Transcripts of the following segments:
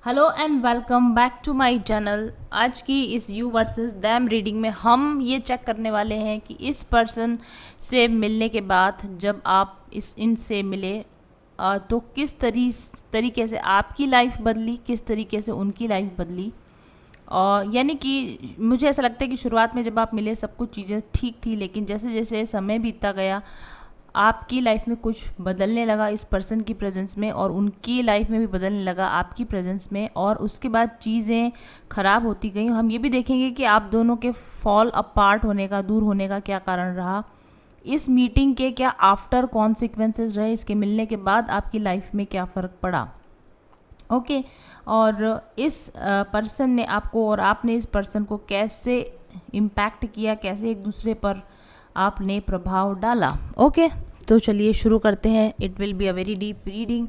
Hello and welcome back to my channel. आज की इस यू वर्सेस दैम रीडिंग में हम ये चेक करने वाले हैं कि इस पर्सन से मिलने के बाद जब आप इनसे मिले तो किस तरीके से आपकी लाइफ बदली, किस तरीके से उनकी लाइफ बदली। और यानी कि मुझे ऐसा लगता है कि शुरुआत में जब आप मिले सब कुछ चीज़ें ठीक थी, लेकिन जैसे जैसे समय बीतता गया आपकी लाइफ में कुछ बदलने लगा इस पर्सन की प्रेजेंस में, और उनकी लाइफ में भी बदलने लगा आपकी प्रेजेंस में, और उसके बाद चीज़ें ख़राब होती गई। हम ये भी देखेंगे कि आप दोनों के फॉल अपार्ट होने का, दूर होने का क्या कारण रहा, इस मीटिंग के क्या आफ्टर कॉन्सिक्वेंसेस रहे, इसके मिलने के बाद आपकी लाइफ में क्या फ़र्क पड़ा। ओके और इस पर्सन ने आपको और आपने इस पर्सन को कैसे इम्पैक्ट किया, कैसे एक दूसरे पर आपने प्रभाव डाला। ओके तो चलिए शुरू करते हैं। It will be a very deep reading.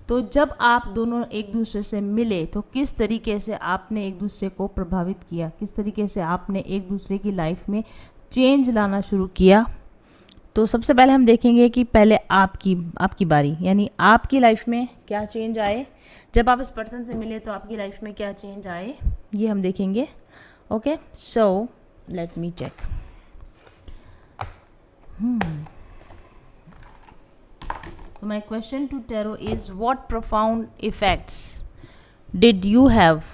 तो जब आप दोनों एक दूसरे से मिले तो किस तरीके से आपने एक दूसरे को प्रभावित किया, किस तरीके से आपने एक दूसरे की लाइफ में चेंज लाना शुरू किया। तो सबसे पहले हम देखेंगे कि पहले आपकी बारी, यानी आपकी लाइफ में क्या चेंज आए जब आप इस पर्सन से मिले, तो आपकी लाइफ में क्या चेंज आए ये हम देखेंगे। Okay so let me check. So my question to tarot is, what profound effects did you have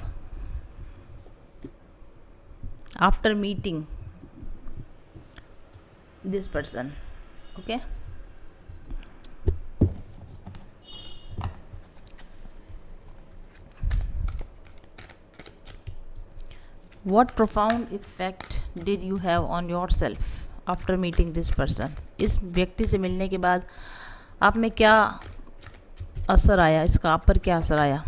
after meeting this person? Okay. What profound effect did you have on yourself after meeting this person? इस व्यक्ति से मिलने के बाद आप में क्या असर आया, इसका आप पर क्या असर आया।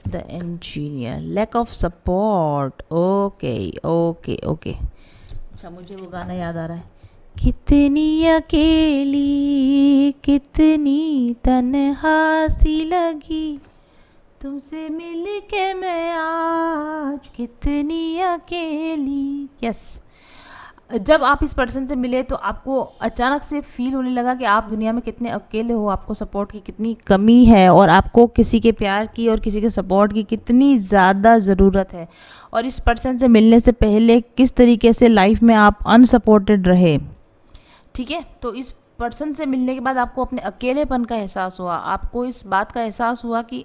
The engineer, lack of support. Okay okay okay अच्छा, मुझे वो गाना याद आ रहा है, कितनी अकेली कितनी तन्हा सी लगी तुमसे मिल के मैं आज कितनी अकेली। यस जब आप इस पर्सन से मिले तो आपको अचानक से फील होने लगा कि आप दुनिया में कितने अकेले हो, आपको सपोर्ट की कितनी कमी है, और आपको किसी के प्यार की और किसी के सपोर्ट की कितनी ज़्यादा ज़रूरत है। और इस पर्सन से मिलने से पहले किस तरीके से लाइफ में आप अनसपोर्टेड रहे। ठीक है, तो इस पर्सन से मिलने के बाद आपको अपने अकेलेपन का एहसास हुआ, आपको इस बात का एहसास हुआ कि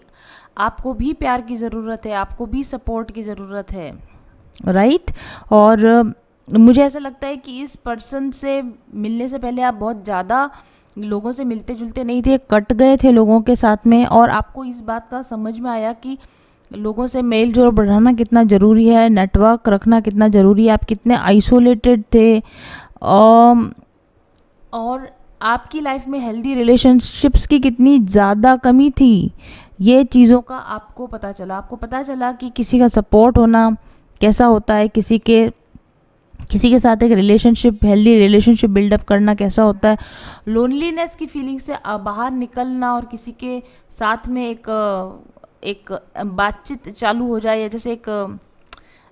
आपको भी प्यार की ज़रूरत है, आपको भी सपोर्ट की ज़रूरत है। राइट और मुझे ऐसा लगता है कि इस पर्सन से मिलने से पहले आप बहुत ज़्यादा लोगों से मिलते जुलते नहीं थे, कट गए थे लोगों के साथ में, और आपको इस बात का समझ में आया कि लोगों से मेल जोल बढ़ाना कितना ज़रूरी है, नेटवर्क रखना कितना ज़रूरी है, आप कितने आइसोलेटेड थे। और आपकी लाइफ में हेल्दी रिलेशनशिप्स की कितनी ज़्यादा कमी थी, ये चीज़ों का आपको पता चला। आपको पता चला कि किसी का सपोर्ट होना कैसा होता है, किसी के साथ एक रिलेशनशिप, हेल्दी रिलेशनशिप बिल्डअप करना कैसा होता है, लोनलीनेस की फीलिंग से बाहर निकलना, और किसी के साथ में एक बातचीत चालू हो जाए, या जैसे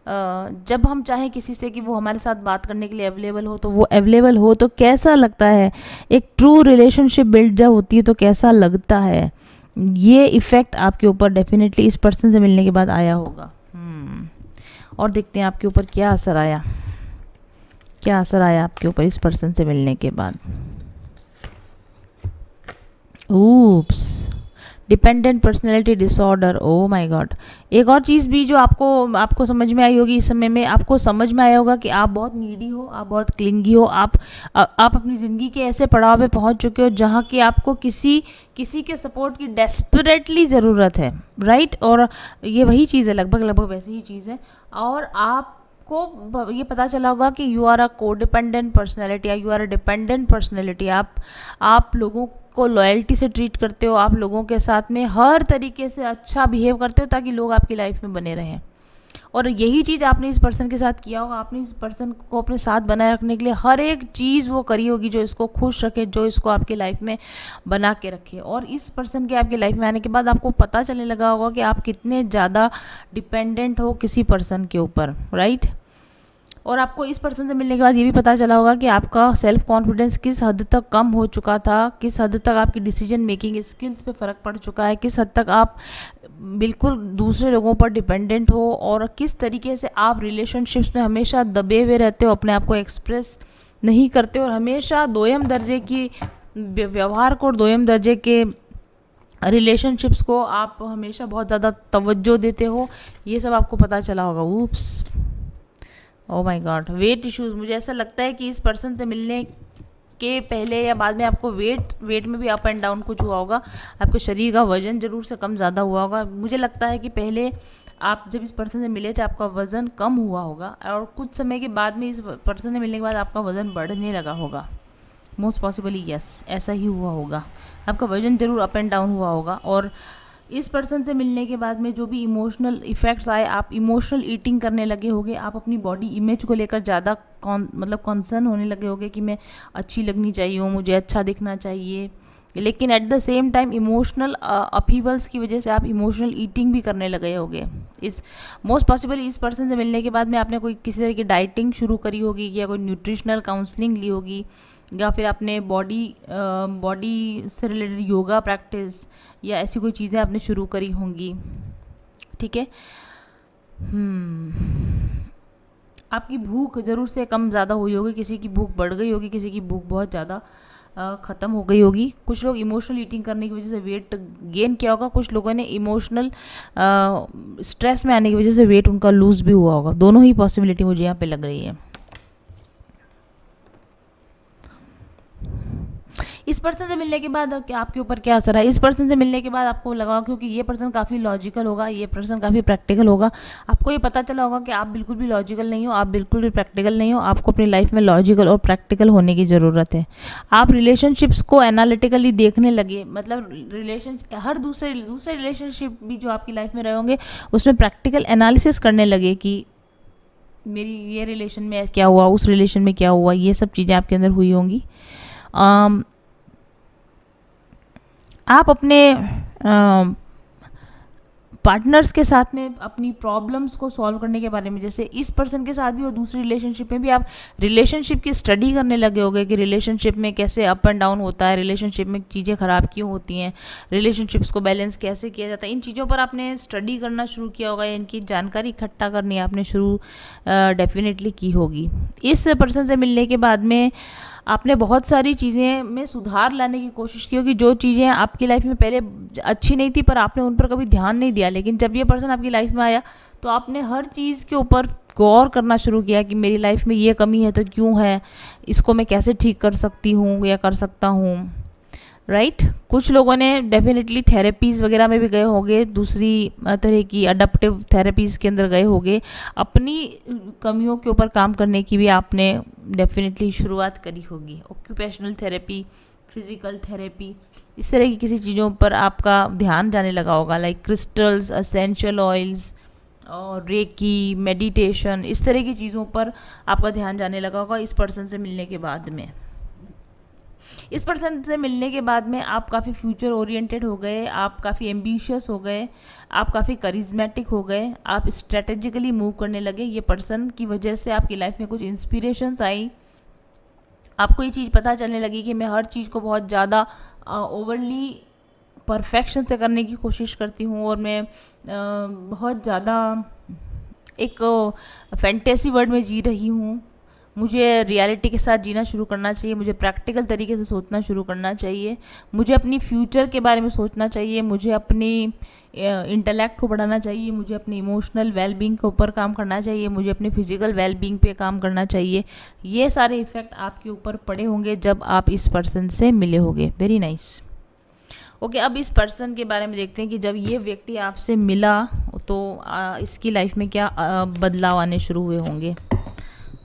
जब हम चाहें किसी से कि वो हमारे साथ बात करने के लिए अवेलेबल हो, तो वो अवेलेबल हो तो कैसा लगता है, एक ट्रू रिलेशनशिप बिल्ड जब होती है तो कैसा लगता है, ये इफ़ेक्ट आपके ऊपर डेफिनेटली इस पर्सन से मिलने के बाद आया होगा। और देखते हैं आपके ऊपर क्या असर आया, क्या असर आया आपके ऊपर इस पर्सन से मिलने के बाद। Oops, dependent personality disorder. Oh my God. एक और चीज़ भी जो आपको समझ में आई होगी इस समय में, आपको समझ में आया होगा कि आप बहुत नीडी हो, आप बहुत क्लिंगी हो, आप अपनी ज़िंदगी के ऐसे पड़ाव पे पहुंच चुके हो जहां कि आपको किसी के सपोर्ट की डेस्परेटली ज़रूरत है। राइट और ये वही चीज़ है, लगभग वैसी ही चीज़ है। और आपको ये पता चला होगा कि you are a codependent personality या you are a dependent personality. आप लोगों को लॉयल्टी से ट्रीट करते हो, आप लोगों के साथ में हर तरीके से अच्छा बिहेव करते हो ताकि लोग आपकी लाइफ में बने रहें। और यही चीज़ आपने इस पर्सन के साथ किया होगा, आपने इस पर्सन को अपने साथ बनाए रखने के लिए हर एक चीज़ वो करी होगी जो इसको खुश रखे, जो इसको आपकी लाइफ में बना के रखे। और इस पर्सन के आपकी लाइफ में आने के बाद आपको पता चलने लगा होगा कि आप कितने ज़्यादा डिपेंडेंट हो किसी पर्सन के ऊपर। राइट और आपको इस पर्सन से मिलने के बाद ये भी पता चला होगा कि आपका सेल्फ कॉन्फिडेंस किस हद तक कम हो चुका था, किस हद तक आपकी डिसीजन मेकिंग स्किल्स पे फ़र्क पड़ चुका है, किस हद तक आप बिल्कुल दूसरे लोगों पर डिपेंडेंट हो, और किस तरीके से आप रिलेशनशिप्स में हमेशा दबे हुए रहते हो, अपने आप को एक्सप्रेस नहीं करते और हमेशा दोयम दर्जे की व्यवहार को और दोयम दर्जे के रिलेशनशिप्स को आप हमेशा बहुत ज़्यादा तवज्जो देते हो। ये सब आपको पता चला होगा। Oops, oh my god. Weight issues, मुझे ऐसा लगता है कि इस पर्सन से मिलने के पहले या बाद में आपको वेट में भी अप एंड डाउन कुछ हुआ होगा। आपके शरीर का वजन ज़रूर से कम ज़्यादा हुआ होगा। मुझे लगता है कि पहले आप जब इस पर्सन से मिले थे आपका वज़न कम हुआ होगा, और कुछ समय के बाद में इस पर्सन से मिलने के बाद आपका वज़न बढ़ने लगा होगा। मोस्ट पॉसिबली यस, ऐसा ही हुआ होगा। आपका वज़न ज़रूर अप एंड डाउन हुआ होगा। और इस पर्सन से मिलने के बाद में जो भी इमोशनल इफ़ेक्ट्स आए, आप इमोशनल ईटिंग करने लगे होगे, आप अपनी बॉडी इमेज को लेकर ज़्यादा कंसर्न होने लगे होगे कि मैं अच्छी लगनी चाहिए हूँ, मुझे अच्छा दिखना चाहिए। लेकिन at the same time emotional upheavals की वजह से आप इमोशनल ईटिंग भी करने लगे होगे। इस मोस्ट पॉसिबली इस पर्सन से मिलने के बाद में आपने कोई किसी तरह की डाइटिंग शुरू करी होगी, या कोई न्यूट्रिशनल काउंसलिंग ली होगी, या फिर आपने बॉडी से रिलेटेड योगा प्रैक्टिस या ऐसी कोई चीज़ें आपने शुरू करी होंगी। ठीक है। आपकी भूख ज़रूर से कम ज़्यादा हुई होगी, किसी की भूख बढ़ गई होगी, किसी की भूख बहुत ज़्यादा ख़त्म हो गई होगी। कुछ लोग इमोशनल ईटिंग करने की वजह से वेट गेन किया होगा, कुछ लोगों ने इमोशनल स्ट्रेस में आने की वजह से वेट उनका लूज़ भी हुआ होगा। दोनों ही पॉसिबिलिटी मुझे यहाँ पे लग रही है। इस पर्सन से मिलने के बाद आपके ऊपर क्या असर है? इस पर्सन से मिलने के बाद आपको लगा, क्योंकि ये पर्सन काफ़ी लॉजिकल होगा, ये पर्सन काफ़ी प्रैक्टिकल होगा, आपको ये पता चला होगा कि आप बिल्कुल भी लॉजिकल नहीं हो, आप बिल्कुल भी प्रैक्टिकल नहीं हो। आपको अपनी लाइफ में लॉजिकल और प्रैक्टिकल होने की ज़रूरत है। आप रिलेशनशिप्स को एनालिटिकली देखने लगे, मतलब हर दूसरे रिलेशनशिप भी जो आपकी लाइफ में रहे होंगे उसमें प्रैक्टिकल एनालिसिस करने लगे कि मेरी ये रिलेशन में क्या हुआ, उस रिलेशन में क्या हुआ, ये सब चीज़ें आपके अंदर हुई होंगी। आप अपने पार्टनर्स के साथ में अपनी प्रॉब्लम्स को सॉल्व करने के बारे में, जैसे इस पर्सन के साथ भी और दूसरी रिलेशनशिप में भी आप रिलेशनशिप की स्टडी करने लगे होगे कि रिलेशनशिप में कैसे अप एंड डाउन होता है, रिलेशनशिप में चीज़ें ख़राब क्यों होती हैं, रिलेशनशिप्स को बैलेंस कैसे किया जाता है। इन चीज़ों पर आपने स्टडी करना शुरू किया होगा, या इनकी जानकारी इकट्ठा करनी आपने शुरू डेफिनेटली की होगी। इस पर्सन से मिलने के बाद में आपने बहुत सारी चीज़ें में सुधार लाने की कोशिश की होगी। जो चीज़ें आपकी लाइफ में पहले अच्छी नहीं थी पर आपने उन पर कभी ध्यान नहीं दिया, लेकिन जब ये पर्सन आपकी लाइफ में आया तो आपने हर चीज़ के ऊपर गौर करना शुरू किया कि मेरी लाइफ में ये कमी है तो क्यों है, इसको मैं कैसे ठीक कर सकती हूँ या कर सकता हूँ। राइट। कुछ लोगों ने डेफिनेटली थेरेपीज़ वगैरह में भी गए होंगे, दूसरी तरह की अडप्टिव थेरेपीज़ के अंदर गए होंगे। अपनी कमियों के ऊपर काम करने की भी आपने डेफिनेटली शुरुआत करी होगी। ऑक्यूपेशनल थेरेपी, फिज़िकल थेरेपी, इस तरह की किसी चीज़ों पर आपका ध्यान जाने लगा होगा, लाइक क्रिस्टल्स, एसेंशियल ऑयल्स और रेकी, मेडिटेशन, इस तरह की चीज़ों पर आपका ध्यान जाने लगा होगा इस पर्सन से मिलने के बाद में। इस पर्सन से मिलने के बाद में आप काफ़ी फ्यूचर ओरिएंटेड हो गए, आप काफ़ी एम्बिशियस हो गए, आप काफ़ी करिज्मेटिक हो गए, आप स्ट्रेटेजिकली मूव करने लगे। ये पर्सन की वजह से आपकी लाइफ में कुछ इंस्पिरेशंस आई, आपको ये चीज़ पता चलने लगी कि मैं हर चीज़ को बहुत ज़्यादा ओवरली परफेक्शन से करने की कोशिश करती हूँ, और मैं बहुत ज़्यादा एक फैंटेसी वर्ल्ड में जी रही हूँ। मुझे रियलिटी के साथ जीना शुरू करना चाहिए, मुझे प्रैक्टिकल तरीके से सोचना शुरू करना चाहिए, मुझे अपनी फ्यूचर के बारे में सोचना चाहिए, मुझे अपनी इंटेलेक्ट को बढ़ाना चाहिए, मुझे अपनी इमोशनल वेलबींग के ऊपर काम करना चाहिए, मुझे अपनी फिजिकल वेलबींग पे काम करना चाहिए। ये सारे इफ़ेक्ट आपके ऊपर पड़े होंगे जब आप इस पर्सन से मिले होंगे। Very nice. ओके, अब इस पर्सन के बारे में देखते हैं कि जब ये व्यक्ति आपसे मिला तो इसकी लाइफ में क्या बदलाव आने शुरू हुए होंगे।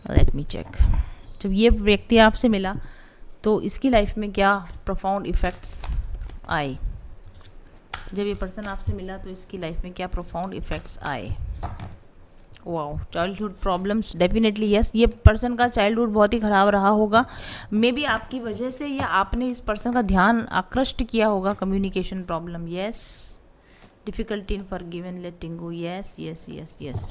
Let me check. जब ये व्यक्ति आपसे मिला तो इसकी लाइफ में क्या प्रोफाउंड इफ़ेक्ट्स आए। जब ये पर्सन आपसे मिला तो इसकी लाइफ में क्या प्रोफाउंड इफ़ेक्ट्स आए। Wow, childhood problems, definitely yes. ये पर्सन का चाइल्डहुड बहुत ही ख़राब रहा होगा, मे बी आपकी वजह से, या आपने इस पर्सन का ध्यान आकृष्ट किया होगा। Communication problem, yes. Difficulty in forgiving, letting go, yes yes yes yes.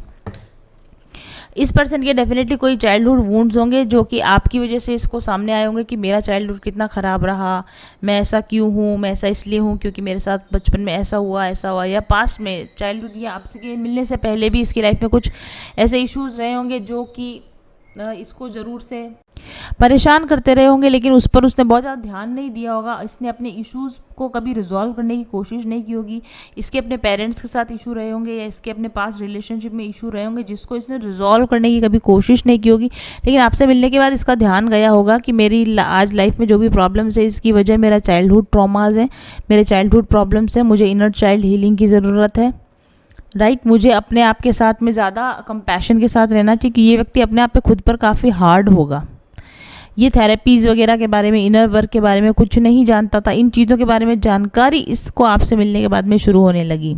इस पर्सन के डेफिनेटली कोई चाइल्डहुड वुंड्स होंगे जो कि आपकी वजह से इसको सामने आए होंगे कि मेरा चाइल्डहुड कितना ख़राब रहा, मैं ऐसा क्यों हूँ, मैं ऐसा इसलिए हूँ क्योंकि मेरे साथ बचपन में ऐसा हुआ, या पास्ट में चाइल्डहुड या आपसे के मिलने से पहले भी इसकी लाइफ में कुछ ऐसे इश्यूज़ रहे होंगे जो कि इसको ज़रूर से परेशान करते रहे होंगे, लेकिन उस पर उसने बहुत ज़्यादा ध्यान नहीं दिया होगा। इसने अपने इश्यूज़ को कभी रिजॉल्व करने की कोशिश नहीं की होगी। इसके अपने पेरेंट्स के साथ इशू रहे होंगे या इसके अपने पास रिलेशनशिप में इशू रहे होंगे जिसको इसने रिजॉल्व करने की कभी कोशिश नहीं की होगी। लेकिन आपसे मिलने के बाद इसका ध्यान गया होगा कि मेरी आज लाइफ में जो भी प्रॉब्लम्स है इसकी वजह मेरा चाइल्डहुड ट्रॉमाज है, मेरे चाइल्डहुड प्रॉब्लम्स हैं, मुझे इनर चाइल्ड हीलिंग की ज़रूरत है। राइट, मुझे अपने आप के साथ में ज़्यादा कंपैशन के साथ रहना चाहिए कि ये व्यक्ति अपने आप पे खुद पर काफ़ी हार्ड होगा। ये थेरेपीज़ वगैरह के बारे में, इनर वर्क के बारे में कुछ नहीं जानता था। इन चीज़ों के बारे में जानकारी इसको आपसे मिलने के बाद में शुरू होने लगी।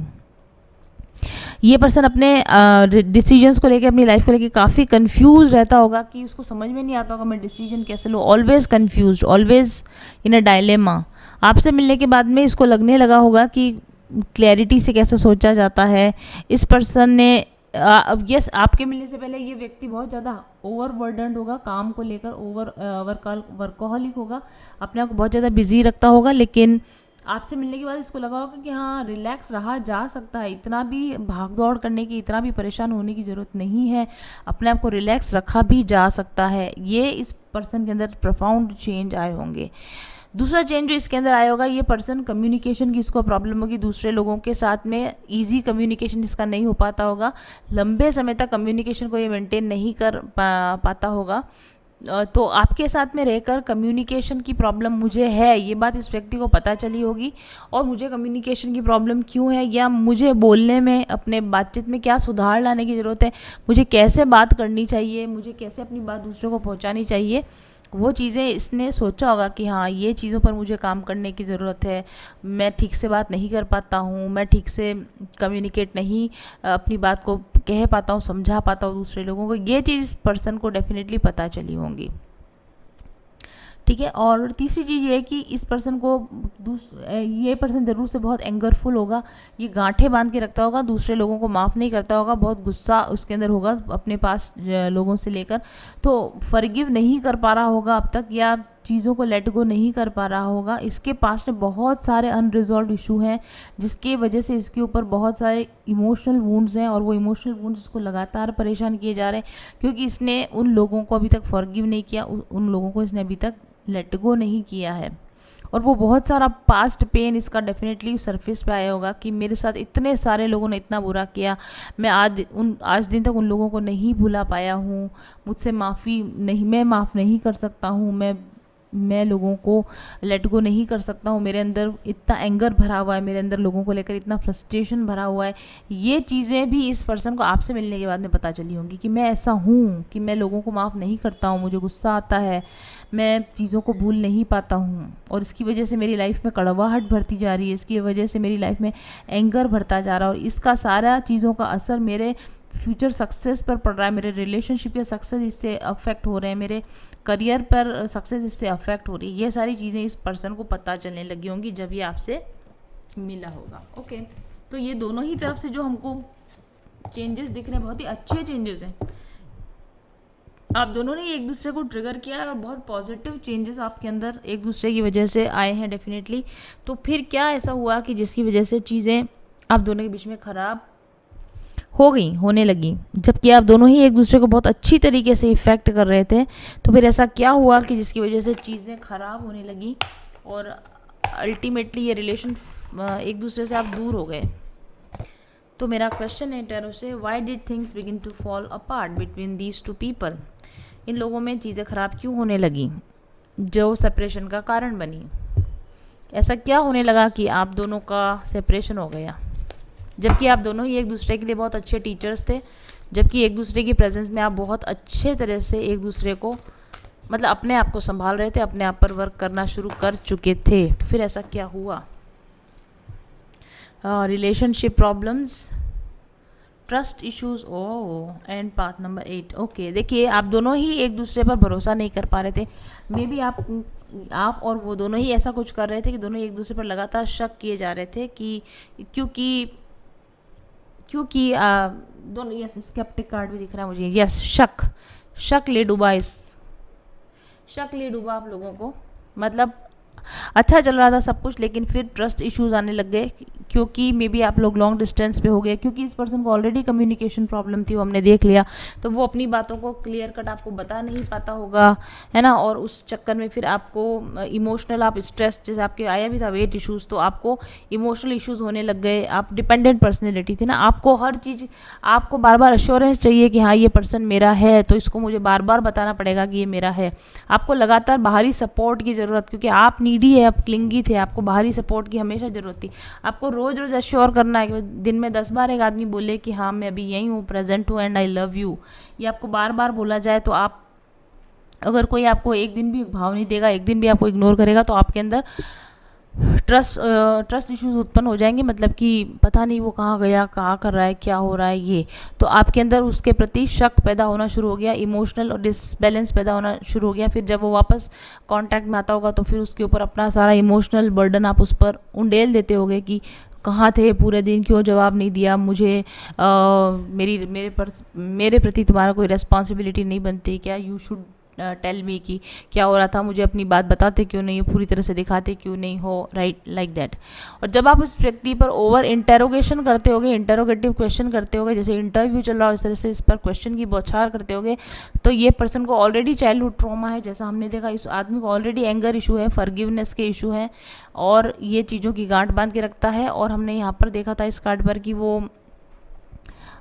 ये पर्सन अपने डिसीजंस को लेकर, अपनी लाइफ को लेकर काफ़ी कंफ्यूज रहता होगा कि उसको समझ में नहीं आता होगा मैं डिसीजन कैसे लूँ। Always confuse, always in a dilemma. आपसे मिलने के बाद में इसको लगने लगा होगा कि क्लैरिटी से कैसे सोचा जाता है। इस पर्सन ने यस आपके मिलने से पहले ये व्यक्ति बहुत ज़्यादा ओवरबर्डन्ड होगा काम को लेकर, वर्कोहलिक होगा, अपने आप को बहुत ज़्यादा बिजी रखता होगा। लेकिन आपसे मिलने के बाद इसको लगा होगा कि हाँ रिलैक्स रहा जा सकता है, इतना भी भाग दौड़ करने की, इतना भी परेशान होने की ज़रूरत नहीं है, अपने आप को रिलैक्स रखा भी जा सकता है। ये इस पर्सन के अंदर प्रोफाउंड चेंज आए होंगे। दूसरा चेंज जो इसके अंदर आया होगा, ये पर्सन कम्युनिकेशन की इसको प्रॉब्लम होगी दूसरे लोगों के साथ में। इजी कम्युनिकेशन इसका नहीं हो पाता होगा, लंबे समय तक कम्युनिकेशन को ये मेंटेन नहीं कर पाता होगा। तो आपके साथ में रहकर कम्युनिकेशन की प्रॉब्लम मुझे है, ये बात इस व्यक्ति को पता चली होगी। और मुझे कम्युनिकेशन की प्रॉब्लम क्यों है, या मुझे बोलने में, अपने बातचीत में क्या सुधार लाने की ज़रूरत है, मुझे कैसे बात करनी चाहिए, मुझे कैसे अपनी बात दूसरों को पहुंचानी चाहिए, वो चीज़ें इसने सोचा होगा कि हाँ ये चीज़ों पर मुझे काम करने की ज़रूरत है। मैं ठीक से बात नहीं कर पाता हूँ, मैं ठीक से कम्युनिकेट नहीं अपनी बात को कह पाता हूँ, समझा पाता हूँ दूसरे लोगों को। ये चीज़ इस पर्सन को डेफिनेटली पता चली होंगी। ठीक है। और तीसरी चीज़ ये है कि इस पर्सन को ये पर्सन ज़रूर से बहुत एंगरफुल होगा, ये गांठें बांध के रखता होगा, दूसरे लोगों को माफ़ नहीं करता होगा, बहुत गुस्सा उसके अंदर होगा अपने पास लोगों से लेकर, तो फॉरगिव नहीं कर पा रहा होगा अब तक, या चीज़ों को लेट गो नहीं कर पा रहा होगा। इसके पास में बहुत सारे अनरिजॉल्व इशू हैं जिसकी वजह से इसके ऊपर बहुत सारे इमोशनल वुंड्स हैं, और वो इमोशनल वुंड्स इसको लगातार परेशान किए जा रहे हैं क्योंकि इसने उन लोगों को अभी तक फॉरगिव नहीं किया, उन लोगों को इसने अभी तक लेट गो नहीं किया है। और वो बहुत सारा पास्ट पेन इसका डेफिनेटली सरफेस पे आया होगा कि मेरे साथ इतने सारे लोगों ने इतना बुरा किया, मैं आज दिन तक उन लोगों को नहीं भुला पाया हूँ, मुझसे माफ़ी नहीं, मैं माफ़ नहीं कर सकता हूँ, मैं लोगों को लेट गो नहीं कर सकता हूँ, मेरे अंदर इतना एंगर भरा हुआ है, मेरे अंदर लोगों को लेकर इतना फ्रस्ट्रेशन भरा हुआ है। ये चीज़ें भी इस पर्सन को आपसे मिलने के बाद में पता चली होंगी कि मैं ऐसा हूँ कि मैं लोगों को माफ़ नहीं करता हूँ, मुझे गुस्सा आता है, मैं चीज़ों को भूल नहीं पाता हूँ, और इसकी वजह से मेरी लाइफ में कड़वाहट भरती जा रही है, इसकी वजह से मेरी लाइफ में एंगर भरता जा रहा है, और इसका सारा चीज़ों का असर मेरे फ्यूचर सक्सेस पर पड़ रहा है, मेरे रिलेशनशिप के सक्सेस इससे अफेक्ट हो रहे हैं, मेरे करियर पर सक्सेस इससे अफेक्ट हो रही है। ये सारी चीज़ें इस पर्सन को पता चलने लगी होंगी जब ये आपसे मिला होगा। ओके, तो ये दोनों ही तरफ से जो हमको चेंजेस दिख रहे हैं बहुत ही अच्छे चेंजेस हैं। आप दोनों ने एक दूसरे को ट्रिगर किया है और बहुत पॉजिटिव चेंजेस आपके अंदर एक दूसरे की वजह से आए हैं डेफिनेटली। तो फिर क्या ऐसा हुआ कि जिसकी वजह से चीज़ें आप दोनों के बीच में ख़राब हो गई, होने लगी, जबकि आप दोनों ही एक दूसरे को बहुत अच्छी तरीके से इफ़ेक्ट कर रहे थे। तो फिर ऐसा क्या हुआ कि जिसकी वजह से चीज़ें ख़राब होने लगी और अल्टीमेटली ये रिलेशन एक दूसरे से आप दूर हो गए। तो मेरा क्वेश्चन है टैरो से, why did things begin to fall apart between these two people? इन लोगों में चीज़ें ख़राब क्यों होने लगी जो सेपरेशन का कारण बनी? ऐसा क्या होने लगा कि आप दोनों का सेपरेशन हो गया, जबकि आप दोनों ही एक दूसरे के लिए बहुत अच्छे टीचर्स थे, जबकि एक दूसरे की प्रेजेंस में आप बहुत अच्छे तरह से एक दूसरे को मतलब अपने आप को संभाल रहे थे, अपने आप पर वर्क करना शुरू कर चुके थे। फिर ऐसा क्या हुआ? Relationship problems, trust issues, oh, and path number 8। Okay, देखिए आप दोनों ही एक दूसरे पर भरोसा नहीं कर पा रहे थे। मे बी आप और वो दोनों ही ऐसा कुछ कर रहे थे कि दोनों एक दूसरे पर लगातार शक किए जा रहे थे कि क्योंकि क्योंकि दोनों, यस स्केप्टिक कार्ड भी दिख रहा है मुझे, यस शक ले डूबा आप लोगों को। मतलब अच्छा चल रहा था सब कुछ, लेकिन फिर ट्रस्ट इश्यूज आने लग गए, क्योंकि मे बी आप लोग लॉन्ग डिस्टेंस पे हो गए, क्योंकि इस पर्सन को ऑलरेडी कम्युनिकेशन प्रॉब्लम थी, वो हमने देख लिया। तो वो अपनी बातों को क्लियर कट आपको बता नहीं पाता होगा, है ना, और उस चक्कर में फिर आपको इमोशनल, आप स्ट्रेस, जैसे आपके आया भी था वेट इश्यूज, तो आपको इमोशनल इश्यूज होने लग गए। आप डिपेंडेंट पर्सनैलिटी थी ना, आपको हर चीज़, आपको बार बार अश्योरेंस चाहिए कि हाँ ये पर्सन मेरा है, तो इसको मुझे बार बार बताना पड़ेगा कि ये मेरा है। आपको लगातार बाहरी सपोर्ट की ज़रूरत, क्योंकि आप नीडी है, आप क्लिंगी थे, आपको बाहरी सपोर्ट की हमेशा ज़रूरत थी। आपको रोज़ रोज़ अश्योर करना है कि दिन में 10 बार एक आदमी बोले कि हाँ मैं अभी यहीं हूँ, प्रेजेंट हूँ एंड आई लव यू, ये आपको बार बार बोला जाए। तो आप, अगर कोई आपको एक दिन भी भाव नहीं देगा, एक दिन भी आपको इग्नोर करेगा, तो आपके अंदर ट्रस्ट इश्यूज उत्पन्न हो जाएंगे। मतलब कि पता नहीं वो कहाँ गया, कहाँ कर रहा है, क्या हो रहा है ये। तो आपके अंदर उसके प्रति शक पैदा होना शुरू हो गया, इमोशनल और डिसबैलेंस पैदा होना शुरू हो गया। फिर जब वो वापस कांटेक्ट में आता होगा, तो फिर उसके ऊपर अपना सारा इमोशनल बर्डन आप उस पर उंडेल देते होगे कि कहाँ थे पूरे दिन, क्यों जवाब नहीं दिया मुझे, मेरे प्रति तुम्हारा कोई रिस्पॉन्सिबिलिटी नहीं बनती क्या, यू शुड टेल मी कि क्या हो रहा था, मुझे अपनी बात बताते क्यों नहीं हो, पूरी तरह से दिखाते क्यों नहीं हो, राइट, लाइक दैट। और जब आप उस व्यक्ति पर ओवर इंटेरोगेशन करते होगे, इंटेरोगेटिव क्वेश्चन करते होगे, जैसे इंटरव्यू चल रहा हो इस तरह से इस पर क्वेश्चन की बौछार करते होगे, तो ये पर्सन को ऑलरेडी चाइल्डहुड ट्रॉमा है, जैसा हमने देखा इस आदमी को ऑलरेडी एंगर इशू है, फॉरगिवनेस के इशू हैं, और ये चीज़ों की गांठ बांध के रखता है। और हमने यहाँ पर देखा था इस कार्ड पर कि वो